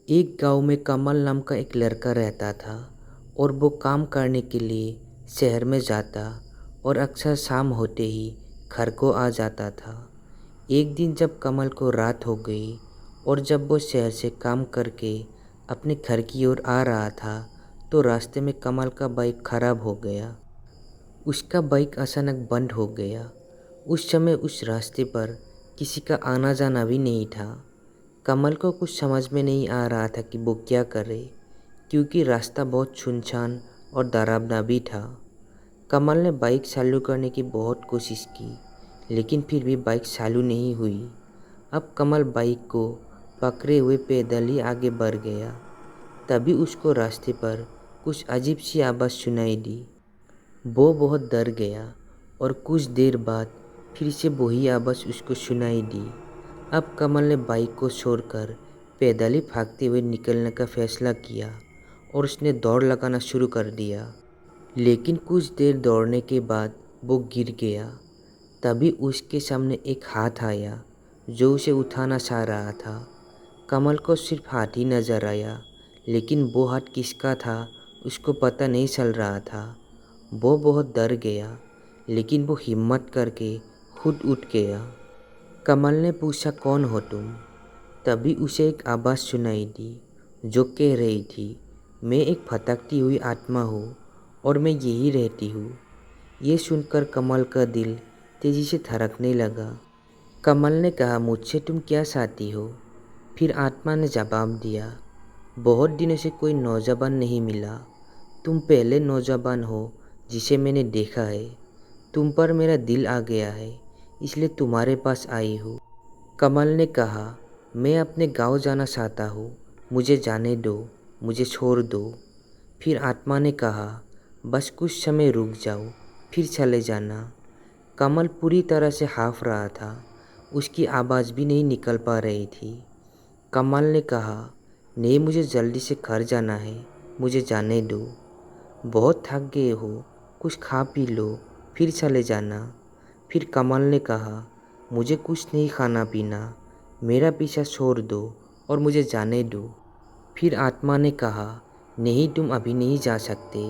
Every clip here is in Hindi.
एक गांव में कमल नाम का एक लड़का रहता था और वो काम करने के लिए शहर में जाता और अक्सर शाम होते ही घर को आ जाता था। एक दिन जब कमल को रात हो गई और जब वो शहर से काम करके अपने घर की ओर आ रहा था तो रास्ते में कमल का बाइक खराब हो गया। उसका बाइक अचानक बंद हो गया। उस समय उस रास्ते पर किसी का आना जाना भी नहीं था। कमल को कुछ समझ में नहीं आ रहा था कि वो क्या करे, क्योंकि रास्ता बहुत सुनसान और डरावना भी था। कमल ने बाइक चालू करने की बहुत कोशिश की, लेकिन फिर भी बाइक चालू नहीं हुई। अब कमल बाइक को पकड़े हुए पैदल ही आगे बढ़ गया। तभी उसको रास्ते पर कुछ अजीब सी आवाज़ सुनाई दी। वो बहुत डर गया और कुछ देर बाद फिर से वही आवाज़ उसको सुनाई दी। अब कमल ने बाइक को छोड़कर पैदल ही भागते हुए निकलने का फैसला किया और उसने दौड़ लगाना शुरू कर दिया। लेकिन कुछ देर दौड़ने के बाद वो गिर गया। तभी उसके सामने एक हाथ आया जो उसे उठाना चाह रहा था। कमल को सिर्फ हाथ ही नजर आया, लेकिन वो हाथ किसका था उसको पता नहीं चल रहा था। वो बहुत डर गया, लेकिन वो हिम्मत करके खुद उठ गया। कमल ने पूछा, कौन हो तुम? तभी उसे एक आवाज़ सुनाई दी जो कह रही थी, मैं एक भटकती हुई आत्मा हूँ और मैं यही रहती हूँ। ये सुनकर कमल का दिल तेज़ी से धड़कने लगा। कमल ने कहा, मुझसे तुम क्या चाहती हो? फिर आत्मा ने जवाब दिया, बहुत दिनों से कोई नौजवान नहीं मिला। तुम पहले नौजवान हो जिसे मैंने देखा है। तुम पर मेरा दिल आ गया है, इसलिए तुम्हारे पास आई हूँ। कमल ने कहा, मैं अपने गांव जाना चाहता हूँ, मुझे जाने दो, मुझे छोड़ दो। फिर आत्मा ने कहा, बस कुछ समय रुक जाओ, फिर चले जाना। कमल पूरी तरह से हाफ रहा था, उसकी आवाज़ भी नहीं निकल पा रही थी। कमल ने कहा, नहीं, मुझे जल्दी से घर जाना है, मुझे जाने दो। बहुत थक गए हो, कुछ खा पी लो, फिर चले जाना। फिर कमल ने कहा, मुझे कुछ नहीं खाना पीना, मेरा पीछा छोड़ दो और मुझे जाने दो। फिर आत्मा ने कहा, नहीं, तुम अभी नहीं जा सकते।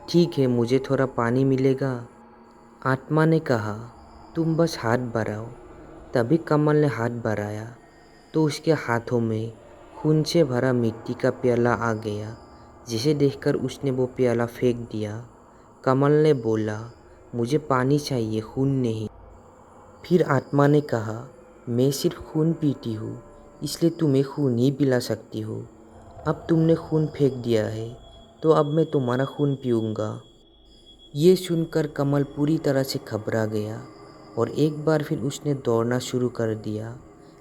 ठीक है, मुझे थोड़ा पानी मिलेगा? आत्मा ने कहा, तुम बस हाथ बढ़ाओ। तभी कमल ने हाथ बढ़ाया तो उसके हाथों में खून से भरा मिट्टी का प्याला आ गया, जिसे देखकर उसने वो प्याला फेंक दिया। कमल ने बोला, मुझे पानी चाहिए, खून नहीं। फिर आत्मा ने कहा, मैं सिर्फ खून पीती हूँ, इसलिए तुम्हें खून ही पिला सकती हूँ। अब तुमने खून फेंक दिया है, तो अब मैं तुम्हारा खून पीऊँगा। ये सुनकर कमल पूरी तरह से घबरा गया और एक बार फिर उसने दौड़ना शुरू कर दिया।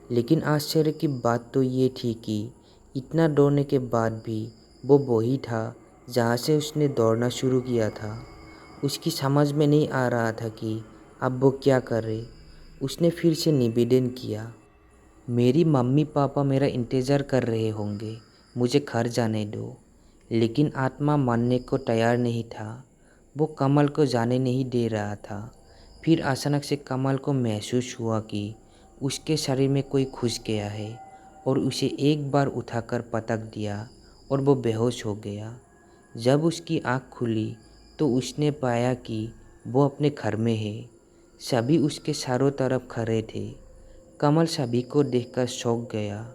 लेकिन आश्चर्य की बात तो ये थी कि इतना दौड़ने के बाद भी वो वही था जहाँ से उसने दौड़ना शुरू किया था। उसकी समझ में नहीं आ रहा था कि अब वो क्या करे। उसने फिर से निवेदन किया, मेरी मम्मी पापा मेरा इंतज़ार कर रहे होंगे, मुझे घर जाने दो। लेकिन आत्मा मानने को तैयार नहीं था। वो कमल को जाने नहीं दे रहा था। फिर अचानक से कमल को महसूस हुआ कि उसके शरीर में कोई घुस गया है और उसे एक बार उठाकर पटक दिया और वो बेहोश हो गया। जब उसकी आँख खुली तो उसने पाया कि वो अपने घर में है। सभी उसके चारों तरफ खड़े थे। कमल सभी को देखकर चौंक गया।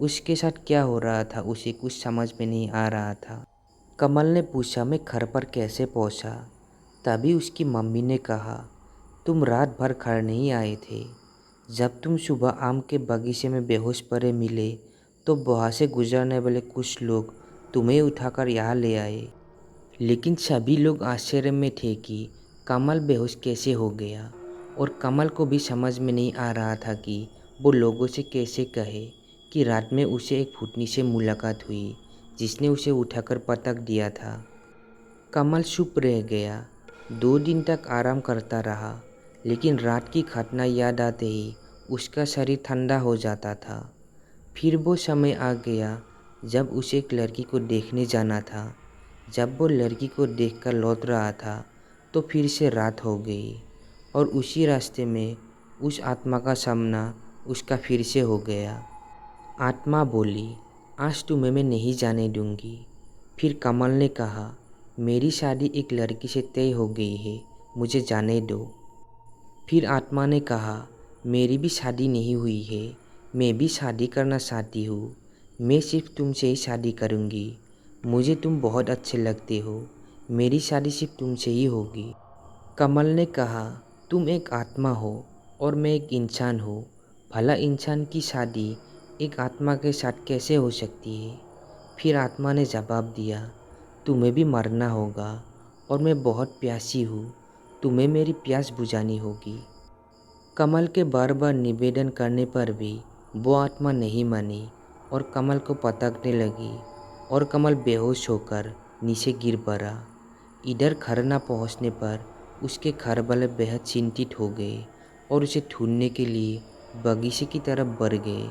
उसके साथ क्या हो रहा था उसे कुछ समझ में नहीं आ रहा था। कमल ने पूछा, मैं घर पर कैसे पहुंचा? तभी उसकी मम्मी ने कहा, तुम रात भर घर नहीं आए थे। जब तुम सुबह आम के बगीचे में बेहोश पड़े मिले तो वहाँ से गुजरने वाले कुछ लोग तुम्हें उठाकर यहाँ ले आए। लेकिन सभी लोग आश्चर्य में थे कि कमल बेहोश कैसे हो गया, और कमल को भी समझ में नहीं आ रहा था कि वो लोगों से कैसे कहे कि रात में उसे एक भूतनी से मुलाकात हुई जिसने उसे उठाकर पटक दिया था। कमल चुप रह गया। 2 दिन तक आराम करता रहा, लेकिन रात की घटना याद आते ही उसका शरीर ठंडा हो जाता था। फिर वो समय आ गया जब उसे एक लड़की को देखने जाना था। जब वो लड़की को देखकर लौट रहा था तो फिर से रात हो गई और उसी रास्ते में उस आत्मा का सामना उसका फिर से हो गया। आत्मा बोली, आज तुम्हें मैं नहीं जाने दूंगी। फिर कमल ने कहा, मेरी शादी एक लड़की से तय हो गई है, मुझे जाने दो। फिर आत्मा ने कहा, मेरी भी शादी नहीं हुई है, मैं भी शादी करना चाहती हूँ। मैं सिर्फ तुमसे ही शादी करूँगी। मुझे तुम बहुत अच्छे लगते हो, मेरी शादी सिर्फ तुमसे ही होगी। कमल ने कहा, तुम एक आत्मा हो और मैं एक इंसान हूँ। भला इंसान की शादी एक आत्मा के साथ कैसे हो सकती है? फिर आत्मा ने जवाब दिया, तुम्हें भी मरना होगा और मैं बहुत प्यासी हूँ, तुम्हें मेरी प्यास बुझानी होगी। कमल के बार बार निवेदन करने पर भी वो आत्मा नहीं मानी और कमल को पटकने लगी और कमल बेहोश होकर नीचे गिर पड़ा। इधर घर न पहुँचने पर उसके घर वाले बेहद चिंतित हो गए और उसे ढूंढने के लिए बगीचे की तरफ बढ़ गए।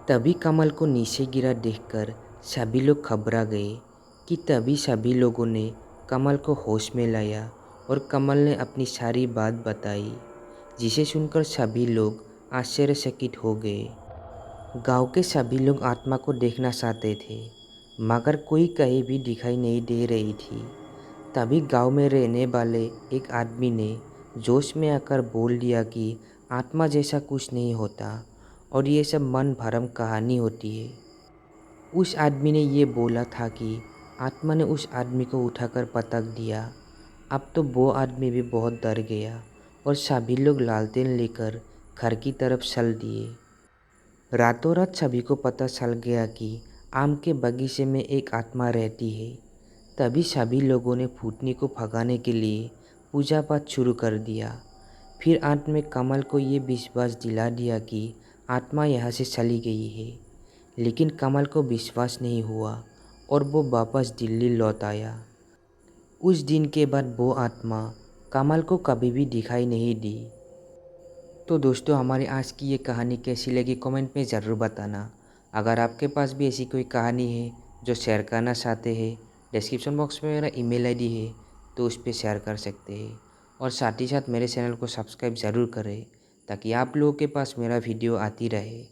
तभी कमल को नीचे गिरा देखकर सभी लोग घबरा गए कि तभी सभी लोगों ने कमल को होश में लाया और कमल ने अपनी सारी बात बताई, जिसे सुनकर सभी लोग आश्चर्यचकित हो गए। गांव के सभी लोग आत्मा को देखना चाहते थे, मगर कोई कहीं भी दिखाई नहीं दे रही थी। तभी गांव में रहने वाले एक आदमी ने जोश में आकर बोल दिया कि आत्मा जैसा कुछ नहीं होता और ये सब मन भरम कहानी होती है। उस आदमी ने ये बोला था कि आत्मा ने उस आदमी को उठाकर पटक दिया। अब तो वो आदमी भी बहुत डर गया और सभी लोग लालटेन लेकर घर की तरफ चल दिए। रातों रात सभी को पता चल गया कि आम के बगीचे में एक आत्मा रहती है। तभी सभी लोगों ने भूतनी को भगाने के लिए पूजा पाठ शुरू कर दिया। फिर अंत में कमल को ये विश्वास दिला दिया कि आत्मा यहाँ से चली गई है। लेकिन कमल को विश्वास नहीं हुआ और वो वापस दिल्ली लौट आया। उस दिन के बाद वो आत्मा कमल को कभी भी दिखाई नहीं दी। तो दोस्तों, हमारी आज की ये कहानी कैसी लगी कमेंट में ज़रूर बताना। अगर आपके पास भी ऐसी कोई कहानी है जो शेयर करना चाहते हैं, डिस्क्रिप्शन बॉक्स में मेरा ईमेल आईडी है, तो उस पर शेयर कर सकते हैं। और साथ ही साथ मेरे चैनल को सब्सक्राइब ज़रूर करें ताकि आप लोगों के पास मेरा वीडियो आती रहे।